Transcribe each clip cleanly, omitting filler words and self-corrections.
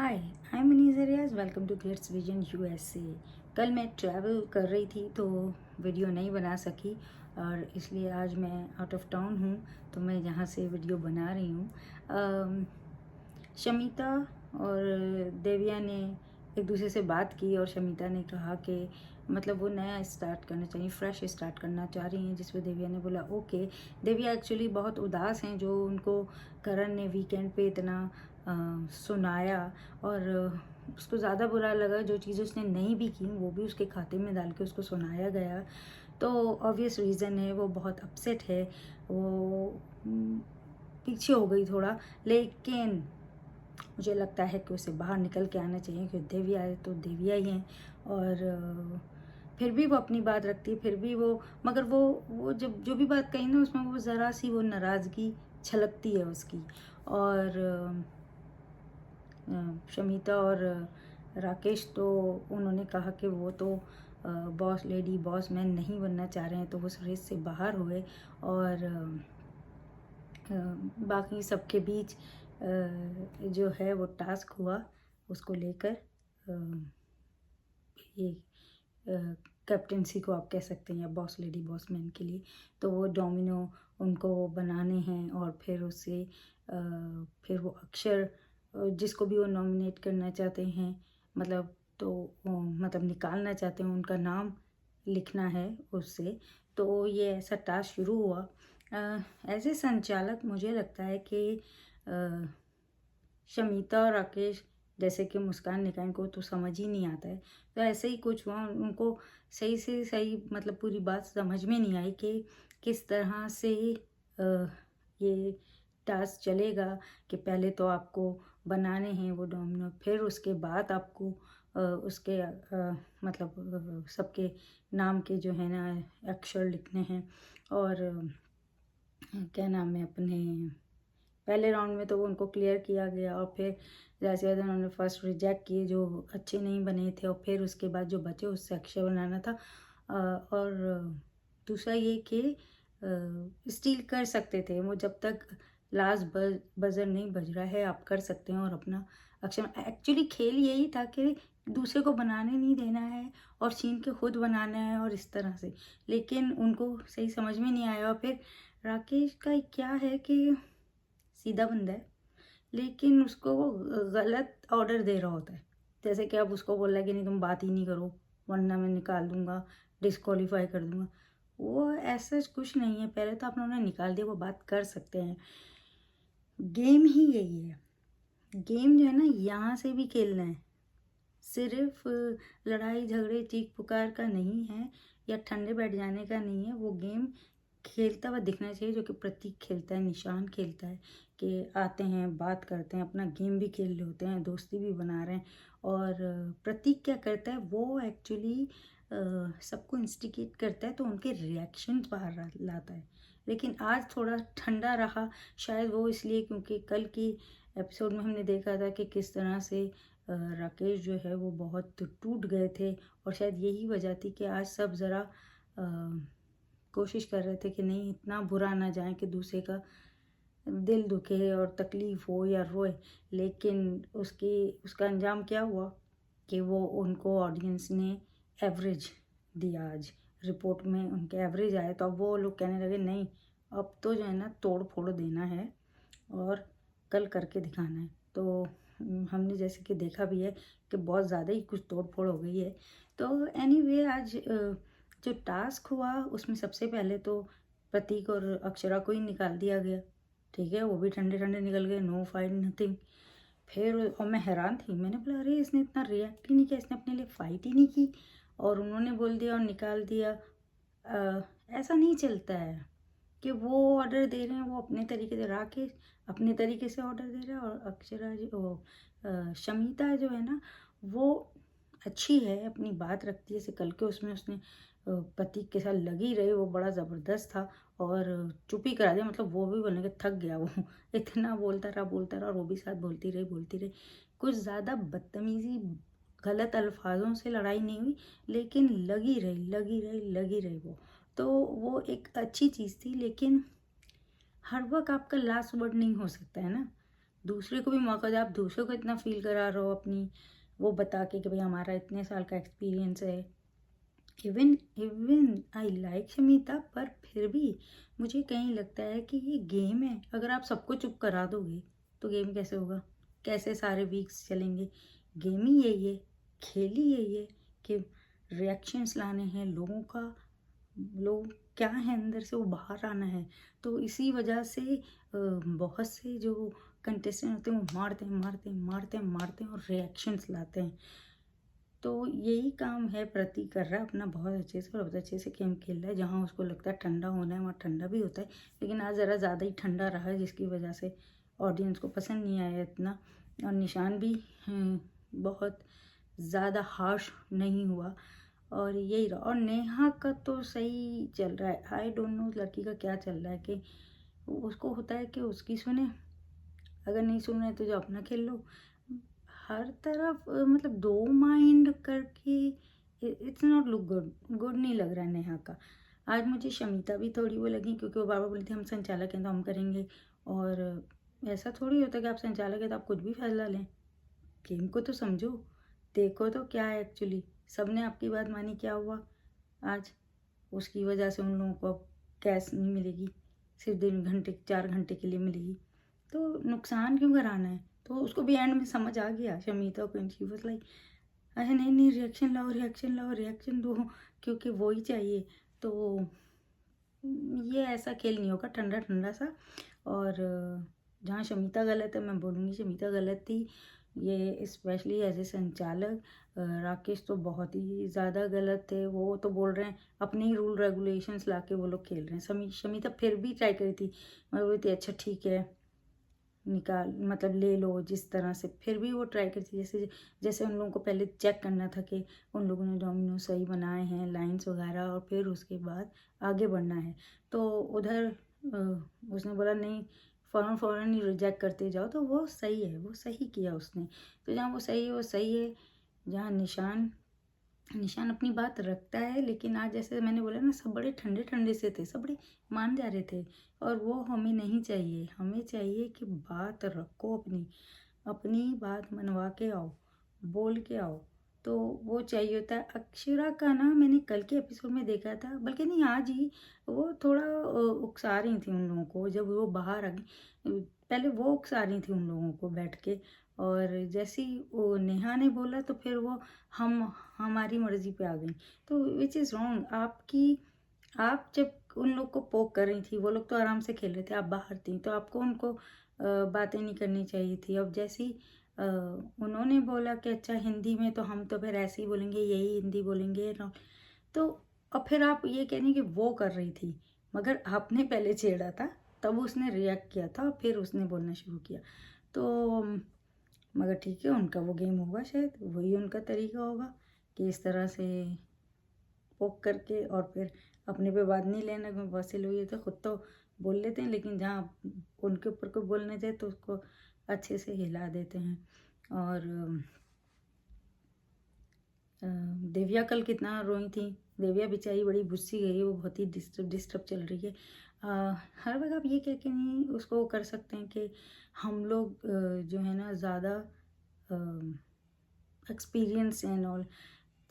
Hi, I am Maneez Riyaz. Welcome to kids vision USA. कल मैं travel कर रही थी तो वीडियो नहीं बना सकी और इसलिए आज मैं आउट ऑफ टाउन हूँ तो मैं यहाँ से वीडियो बना रही हूँ। शमिता और देविया ने एक दूसरे से बात की और शमिता ने कहा कि मतलब वो नया स्टार्ट करना चाहिए, फ्रेश स्टार्ट करना चाह रही हैं, जिस पे देविया ने बोला ओके। देविया एक्चुअली बहुत उदास हैं जो उनको करण ने वीकेंड पे इतना सुनाया और उसको ज़्यादा बुरा लगा। जो चीज़ उसने नहीं भी की वो भी उसके खाते में डाल के उसको सुनाया गया, तो ऑब्वियस रीज़न है वो बहुत अपसेट है। वो पीछे हो गई थोड़ा, लेकिन मुझे लगता है कि उसे बाहर निकल के आना चाहिए क्योंकि देविया है तो देविया ही हैं। और फिर भी वो अपनी बात रखती है, फिर भी वो मगर वो जब जो भी बात कही ना उसमें वो ज़रा सी वो नाराज़गी छलकती है उसकी। और शमिता और राकेश तो उन्होंने कहा कि वो तो बॉस लेडी बॉस मैन नहीं बनना चाह रहे हैं, तो वो उस रेस से बाहर हुए। और बाकी सबके बीच जो है वो टास्क हुआ उसको लेकर, ये कैप्टेंसी को आप कह सकते हैं या बॉस लेडी बॉस मैन के लिए। तो वो डोमिनो उनको बनाने हैं और फिर उससे फिर वो अक्षर जिसको भी वो नॉमिनेट करना चाहते हैं, मतलब तो मतलब निकालना चाहते हैं, उनका नाम लिखना है उससे। तो ये ऐसा टास्क शुरू हुआ। एज ए संचालक मुझे लगता है कि शमिता और राकेश जैसे कि मुस्कान निकाय को तो समझ ही नहीं आता है, तो ऐसे ही कुछ हुआ। उनको सही से सही मतलब पूरी बात समझ में नहीं आई कि किस तरह से ये टास्क चलेगा कि पहले तो आपको बनाने हैं वो डोमिनो, फिर उसके बाद आपको उसके मतलब सबके नाम के जो है ना अक्षर लिखने हैं। और क्या नाम है अपने पहले राउंड में तो उनको क्लियर किया गया और फिर ज़्यादा से ज़्यादा उन्होंने फर्स्ट रिजेक्ट किए जो अच्छे नहीं बने थे, और फिर उसके बाद जो बचे उससे अक्षय बनाना था। और दूसरा ये कि स्टील कर सकते थे वो, जब तक लास्ट बजर नहीं बज रहा है आप कर सकते हैं और अपना अक्षर। एक्चुअली खेल यही था कि दूसरे को बनाने नहीं देना है और छीन के खुद बनाना है और इस तरह से, लेकिन उनको सही समझ में नहीं आया। और फिर राकेश का क्या है कि सीधा बंदा है लेकिन उसको वो गलत ऑर्डर दे रहा होता है। जैसे कि अब उसको बोला कि नहीं तुम बात ही नहीं करो वरना मैं निकाल दूंगा, डिस्क्वालीफाई कर दूंगा। वो ऐसा कुछ नहीं है, पहले तो आपने उन्हें निकाल दिया, वो बात कर सकते हैं। गेम ही यही है, गेम जो है ना यहाँ से भी खेलना है, सिर्फ लड़ाई झगड़े चीख पुकार का नहीं है या ठंडे बैठ जाने का नहीं है। वो गेम खेलता हुआ दिखना चाहिए जो कि प्रतीक खेलता है, निशान खेलता है कि आते हैं बात करते हैं, अपना गेम भी खेल रहे होते हैं, दोस्ती भी बना रहे हैं। और प्रतीक क्या करता है वो एक्चुअली सबको इंस्टिगेट करता है तो उनके रिएक्शंस बाहर लाता है। लेकिन आज थोड़ा ठंडा रहा, शायद वो इसलिए क्योंकि कल की एपिसोड में हमने देखा था कि किस तरह से राकेश जो है वो बहुत टूट गए थे, और शायद यही वजह थी कि आज सब ज़रा कोशिश कर रहे थे कि नहीं इतना बुरा ना जाए कि दूसरे का दिल दुखे और तकलीफ़ हो या रोए। लेकिन उसका अंजाम क्या हुआ कि वो उनको ऑडियंस ने एवरेज दिया। आज रिपोर्ट में उनके एवरेज आए तो अब वो लोग कहने लगे नहीं अब तो जो है ना तोड़ फोड़ देना है और कल करके दिखाना है। तो हमने जैसे कि देखा भी है कि बहुत ज़्यादा ही कुछ तोड़ फोड़ हो गई है। तो एनीवे आज जो टास्क हुआ उसमें सबसे पहले तो प्रतीक और अक्षरा को ही निकाल दिया गया, ठीक है, वो भी ठंडे ठंडे निकल गए, नो फाइट नथिंग। फिर और मैं हैरान थी, मैंने बोला अरे इसने इतना रिएक्ट ही नहीं किया, इसने अपने लिए फ़ाइट ही नहीं की और उन्होंने बोल दिया और निकाल दिया। ऐसा नहीं चलता है कि वो ऑर्डर दे रहे हैं वो अपने तरीके से, राकेश अपने तरीके से ऑर्डर दे रहा है और अक्षरा जो शमिता जो है ना वो अच्छी है, अपनी बात रखती है। जैसे कल के उसमें उसने प्रतीक के साथ लगी रही, वो बड़ा ज़बरदस्त था और चुप ही करा दिया, मतलब वो भी बोलने के थक गया वो इतना बोलता रहा और वो भी साथ बोलती रही। कुछ ज़्यादा बदतमीज़ी गलत अल्फाजों से लड़ाई नहीं हुई, लेकिन लगी रही वो, तो वो एक अच्छी चीज़ थी। लेकिन हर वक्त आपका लास्ट वर्ड नहीं हो सकता है ना, दूसरे को भी मौका दो, आप दूसरों को इतना फ़ील करा रहे हो अपनी वो बता के कि भाई हमारा इतने साल का एक्सपीरियंस है। Even even I like Shamita, पर फिर भी मुझे कहीं लगता है कि ये गेम है। अगर आप सबको चुप करा दोगे तो गेम कैसे होगा? कैसे सारे वीक्स चलेंगे? गेम ही यही है, खेल ही यही है कि रिएक्शंस लाने हैं लोगों का, लोग क्या है अंदर से वो बाहर आना है। तो इसी वजह से बहुत से जो कंटेस्टेंट होते हैं वो मारते हैं मारते हैं मारते हैं मारते हैं और रिएक्शंस लाते हैं। तो यही काम है, प्रतीक कर रहा है अपना बहुत अच्छे से और बहुत अच्छे से गेम खेल रहा है। जहाँ उसको लगता है ठंडा होना है वहाँ ठंडा भी होता है, लेकिन आज ज़रा ज़्यादा ही ठंडा रहा है जिसकी वजह से ऑडियंस को पसंद नहीं आया इतना। और निशान भी बहुत ज़्यादा हार्श नहीं हुआ और यही रहा। और नेहा का तो सही चल रहा है। आई डोंट नो लड़की का क्या चल रहा है कि उसको होता है कि उसकी सुने, अगर नहीं सुन रहे तो जो अपना खेल लो। हर तरफ मतलब दो माइंड करके it's not look good, good नहीं लग रहा है नेहा का। आज मुझे शमिता भी थोड़ी वो लगी क्योंकि वो बार बार बोली थी हम संचालक हैं तो हम करेंगे। और ऐसा थोड़ी होता कि आप संचालक हैं तो आप कुछ भी फैसला लें। गेम को तो समझो, देखो तो क्या है एक्चुअली। सबने आपकी बात मानी, क्या हुआ आज? उसकी वजह से उन लोगों को अब कैश नहीं मिलेगी, सिर्फ 3 घंटे 4 घंटे के लिए मिलेगी। तो नुकसान क्यों कराना है? तो उसको भी एंड में समझ आ गया शमीता को। शी वाज लाइक अच्छा नहीं नहीं रिएक्शन लाओ रिएक्शन लाओ रिएक्शन दो, क्योंकि वो ही चाहिए। तो ये ऐसा खेल नहीं होगा ठंडा ठंडा सा। और जहाँ शमीता गलत है मैं बोलूँगी शमीता गलत थी। ये स्पेशली एज ए संचालक राकेश तो बहुत ही ज़्यादा गलत थे। वो तो बोल रहे हैं अपने ही रूल रेगुलेशंस ला के वो लोग खेल रहे हैं। शमीता फिर भी ट्राई करी थी, मैं बोली थी अच्छा ठीक है निकाल मतलब ले लो जिस तरह से। फिर भी वो ट्राई करती जैसे जैसे उन लोगों को पहले चेक करना था कि उन लोगों ने डोमिनो सही बनाए हैं लाइंस वगैरह और फिर उसके बाद आगे बढ़ना है। तो उधर उसने बोला नहीं फ़ौरन ही रिजेक्ट करते जाओ, तो वो सही है, वो सही किया उसने। तो जहाँ वो सही है वो सही है। जहाँ निशान अपनी बात रखता है, लेकिन आज जैसे मैंने बोला ना सब बड़े ठंडे ठंडे से थे, सब बड़े मान जा रहे थे। और वो हमें नहीं चाहिए, हमें चाहिए कि बात रखो अपनी, अपनी बात मनवा के आओ, बोल के आओ। तो वो चाहिए होता है। अक्षरा का ना मैंने कल के एपिसोड में देखा था, बल्कि नहीं आज ही, वो थोड़ा उकसा रही थी उन लोगों को जब वो बाहर आ गई। पहले वो उकसा रही थी उन लोगों को बैठ के, और जैसे ही वो नेहा ने बोला तो फिर वो हम हमारी मर्जी पे आ गई। तो विच इज़ रॉन्ग। आप जब उन लोग को पोक कर रही थी, वो लोग तो आराम से खेल रहे थे, आप बाहर थी, तो आपको उनको बातें नहीं करनी चाहिए थी। अब जैसे ही उन्होंने बोला कि अच्छा हिंदी में, तो हम तो फिर ऐसे ही बोलेंगे, यही हिंदी बोलेंगे ना। तो अब फिर आप ये कह रही हैं कि वो कर रही थी, मगर आपने पहले छेड़ा था, तब उसने रिएक्ट किया था और फिर उसने बोलना शुरू किया। तो मगर ठीक है, उनका वो गेम होगा, शायद वही उनका तरीका होगा कि इस तरह से पोक करके और फिर अपने पे बात नहीं लेना। क्योंकि बहुत से लोग ये तो खुद तो बोल लेते हैं, लेकिन जहाँ उनके ऊपर कोई बोलने जाए तो उसको अच्छे से हिला देते हैं। और देविया कल कितना रोई थी। देविया बेचारी बड़ी गुस्सी गई, वो बहुत ही डिस्टर्ब चल रही है। हर वक्त आप ये कह के नहीं उसको कर सकते हैं कि हम लोग जो है ना ज़्यादा एक्सपीरियंस एंड ऑल।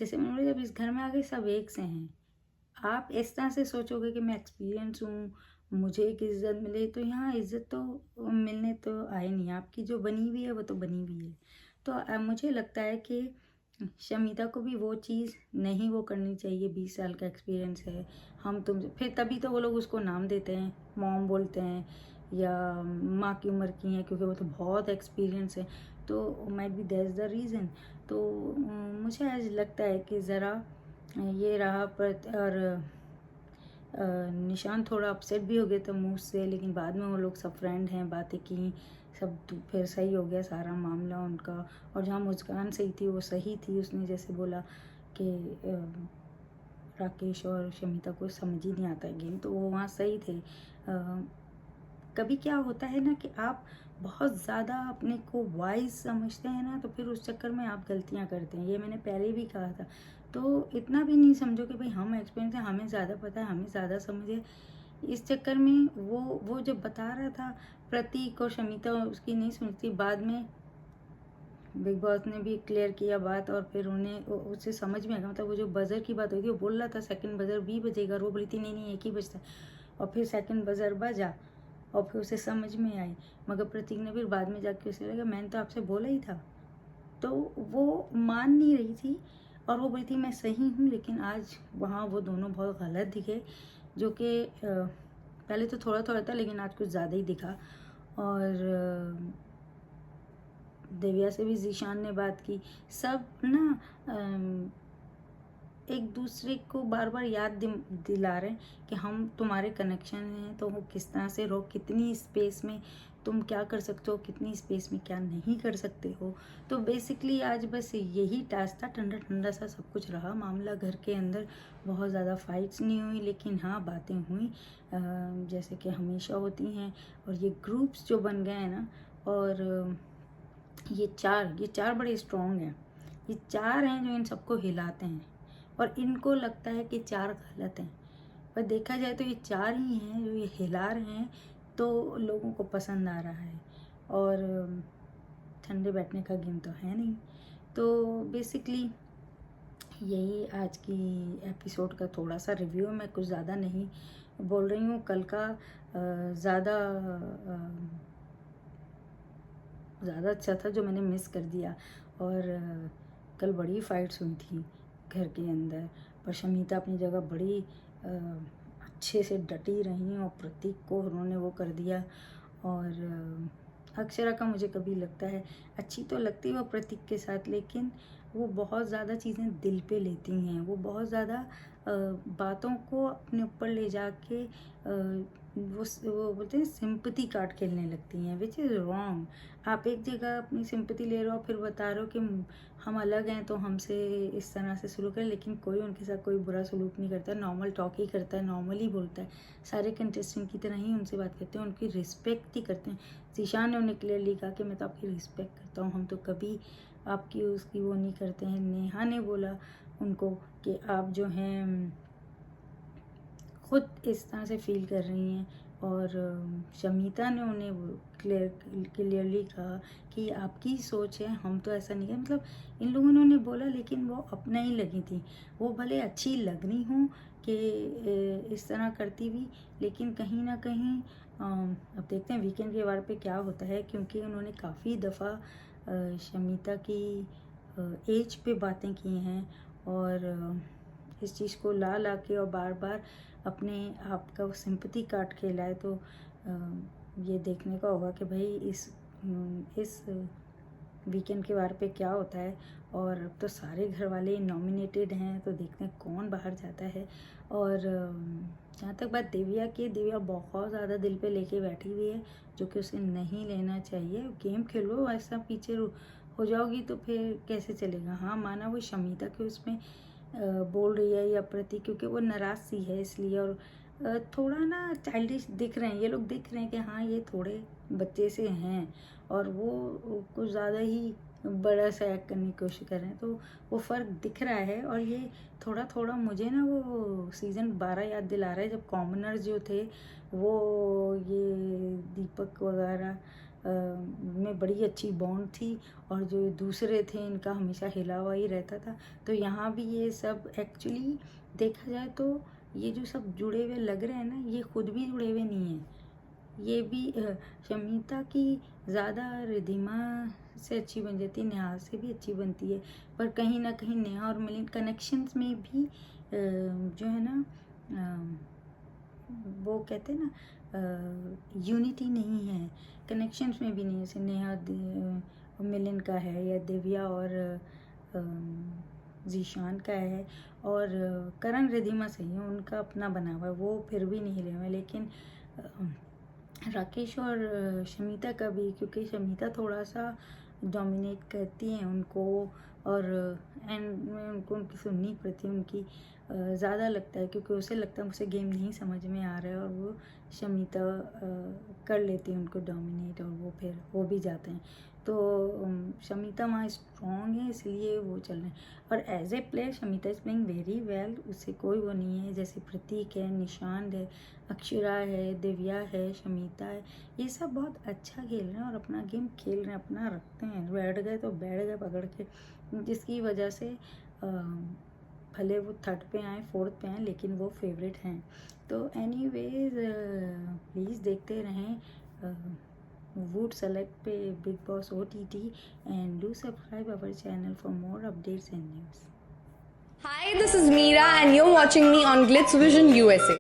जैसे मैंने बोला जब इस घर में आ गए सब एक से हैं, आप इस तरह से सोचोगे कि मैं एक्सपीरियंस हूँ, मुझे एक इज़्ज़त मिले, तो यहाँ इज़्ज़त तो मिलने तो आए नहीं। आपकी जो बनी हुई है वो तो बनी हुई है। तो मुझे लगता है कि शमीता को भी वो चीज़ नहीं वो करनी चाहिए। 20 साल का एक्सपीरियंस है, हम तुम फिर तभी तो वो लोग उसको नाम देते हैं, मॉम बोलते हैं या माँ की उम्र की हैं, क्योंकि वो तो बहुत एक्सपीरियंस है। तो might be that's the reason. तो मुझे आज लगता है कि ज़रा ये रहा। पर और निशान थोड़ा अपसेट भी हो गया था मुँह से, लेकिन बाद में वो लोग सब फ्रेंड हैं, बातें की, सब फिर सही हो गया सारा मामला उनका। और जहाँ मुस्कान सही थी वो सही थी, उसने जैसे बोला कि राकेश और शमिता को समझ ही नहीं आता है गेम, तो वो वहाँ सही थे। कभी क्या होता है ना कि आप बहुत ज़्यादा अपने को वाइज समझते हैं ना, तो फिर उस चक्कर में आप गलतियाँ करते हैं। ये मैंने पहले भी कहा था। तो इतना भी नहीं समझो कि भाई हम एक्सपीरियंस है, हमें ज़्यादा पता है, हमें ज़्यादा समझ है। इस चक्कर में वो जब बता रहा था प्रतीक और शमीता उसकी नहीं सुनती। बाद में बिग बॉस ने भी क्लियर किया बात और फिर उन्हें उसे समझ में आ गया। मतलब वो जो बजर की बात हुई थी, वो बोल रहा था सेकंड बजर भी बजेगा और वो बोली थी नहीं नहीं एक ही बजता है, और फिर सेकंड बजर बजा और फिर उसे समझ में आई। मगर प्रतीक ने फिर बाद में जाके उसे लगा मैंने तो आपसे बोला ही था, तो वो मान नहीं रही थी और वो बोली थी मैं सही हूँ। लेकिन आज वहाँ वो दोनों बहुत गलत दिखे, जो कि पहले तो थोड़ा थोड़ा था लेकिन आज कुछ ज़्यादा ही दिखा। और देविया से भी जीशान ने बात की। सब ना एक दूसरे को बार बार याद दिला रहे हैं कि हम तुम्हारे कनेक्शन हैं, तो वो किस तरह से रहो, कितनी स्पेस में तुम क्या कर सकते हो, कितनी स्पेस में क्या नहीं कर सकते हो। तो बेसिकली आज बस यही टास्क था, ठंडा ठंडा सा सब कुछ रहा मामला। घर के अंदर बहुत ज़्यादा फाइट्स नहीं हुई, लेकिन हाँ बातें हुई जैसे कि हमेशा होती हैं। और ये ग्रुप्स जो बन गए हैं ना, और ये चार बड़े स्ट्रॉन्ग हैं। ये चार हैं जो इन सबको हिलाते हैं, और इनको लगता है कि चार गलत हैं, पर देखा जाए तो ये चार ही हैं जो ये हिला रहे हैं, तो लोगों को पसंद आ रहा है। और ठंडे बैठने का गेम तो है नहीं। तो बेसिकली यही आज की एपिसोड का थोड़ा सा रिव्यू है। मैं कुछ ज़्यादा नहीं बोल रही हूँ। कल का ज़्यादा अच्छा था जो मैंने मिस कर दिया। और कल बड़ी फाइट्स हुई थी घर के अंदर, पर शमीता अपनी जगह बड़ी अच्छे से डटी रही और प्रतीक को उन्होंने वो कर दिया। और अक्षरा का मुझे कभी लगता है अच्छी तो लगती है वो प्रतीक के साथ, लेकिन वो बहुत ज़्यादा चीज़ें दिल पे लेती हैं। वो बहुत ज़्यादा बातों को अपने ऊपर ले जाके वो बोलते हैं सिंपैथी कार्ड खेलने लगती हैं, विच इज़ रॉन्ग। आप एक जगह अपनी सिंपैथी ले रहे हो, फिर बता रहे हो कि हम अलग हैं तो हमसे इस तरह से सलूक करें, लेकिन कोई उनके साथ कोई बुरा सलूक नहीं करता, नॉर्मल टॉक ही करता है, नॉर्मली बोलता है। सारे कंटेस्टेंट की तरह ही उनसे बात करते हैं, उनकी रिस्पेक्ट ही करते हैं। जीशान ने उन्हें क्लियरली कहा कि मैं तो आपकी रिस्पेक्ट करता हूँ, हम तो कभी आपकी उसकी वो नहीं करते हैं। नेहा ने बोला उनको कि आप जो हैं खुद इस तरह से फील कर रही हैं। और शमीता ने उन्हें क्लियरली कहा कि आपकी सोच है, हम तो ऐसा नहीं है। मतलब इन लोगों ने उन्हें बोला, लेकिन वो अपना ही लगी थी। वो भले अच्छी लगनी हो कि इस तरह करती हुई, लेकिन कहीं ना कहीं अब देखते हैं वीकेंड के वार पे क्या होता है, क्योंकि उन्होंने काफ़ी दफ़ा शमीता की एज पे बातें की हैं। और इस चीज़ को ला के और बार बार अपने आप का सिंपैथी कार्ड खेला है। तो ये देखने का होगा कि भाई इस वीकेंड के बार पे क्या होता है। और अब तो सारे घर वाले नॉमिनेटेड हैं, तो देखते हैं कौन बाहर जाता है। और जहाँ तक बात देविया की, देविया बहुत ज़्यादा दिल पे लेके बैठी हुई है, जो कि उसे नहीं लेना चाहिए। गेम खेलो, ऐसा पीछे हो जाओगी तो फिर कैसे चलेगा। हाँ माना वो शमीता के उसमें बोल रही है या प्रति, क्योंकि वो नाराज़ सी है इसलिए। और थोड़ा ना चाइल्डिश दिख रहे हैं ये लोग, दिख रहे हैं कि हाँ ये थोड़े बच्चे से हैं, और वो कुछ ज़्यादा ही बड़ा सा एक्ट करने की कोशिश कर रहे हैं। तो वो फ़र्क दिख रहा है। और ये थोड़ा थोड़ा मुझे ना वो सीज़न 12 याद दिला रहा है, जब कॉमनर्स जो थे वो ये दीपक वगैरह में बड़ी अच्छी बॉन्ड थी, और जो दूसरे थे इनका हमेशा हिला हुआ ही रहता था। तो यहाँ भी ये सब एक्चुअली देखा जाए तो ये जो सब जुड़े हुए लग रहे हैं ना, ये खुद भी जुड़े हुए नहीं हैं। ये भी शमीता की ज़्यादा रिधिमा से अच्छी बन जाती है, नेहा से भी अच्छी बनती है, पर कहीं ना कहीं नेहा और मिलिंद कनेक्शंस में भी जो है ना वो कहते हैं ना यूनिटी नहीं है, कनेक्शंस में भी नहीं है। जैसे नेहा मिलिंद का है, या दिव्या और जीशान का है, और करण रिधिमा सही है, उनका अपना बना हुआ है, वो फिर भी नहीं हिले हुए। लेकिन राकेश और शमीता का भी, क्योंकि शमीता थोड़ा सा डोमिनेट करती हैं उनको, और एंड में उनको उनकी सुननी पड़ती है, उनकी ज़्यादा लगता है, क्योंकि उसे लगता है मुझे गेम नहीं समझ में आ रहा है, और वो शमीता कर लेती है उनको डोमिनेट, और वो फिर हो भी जाते हैं। तो शमिता वहाँ स्ट्रॉन्ग है, इसलिए वो चल रहे हैं। और as a player Shamita is playing very well, उससे कोई वो नहीं है। जैसे प्रतीक है, निशांत है, अक्षरा है, दिव्या है, शमिता है, ये सब बहुत अच्छा खेल रहे हैं और अपना गेम खेल रहे हैं, अपना रखते हैं। बैठ गए तो बैठ गए पकड़ के, जिसकी वजह से भले वो थर्ड पे आए, फोर्थ पे आए, लेकिन वो फेवरेट हैं। तो एनीवेज प्लीज़ देखते रहें वुड सेलेक्ट पे big boss OTT and do subscribe our channel for more updates and news. Hi, this is Meera and you're watching me on Glitz Vision USA.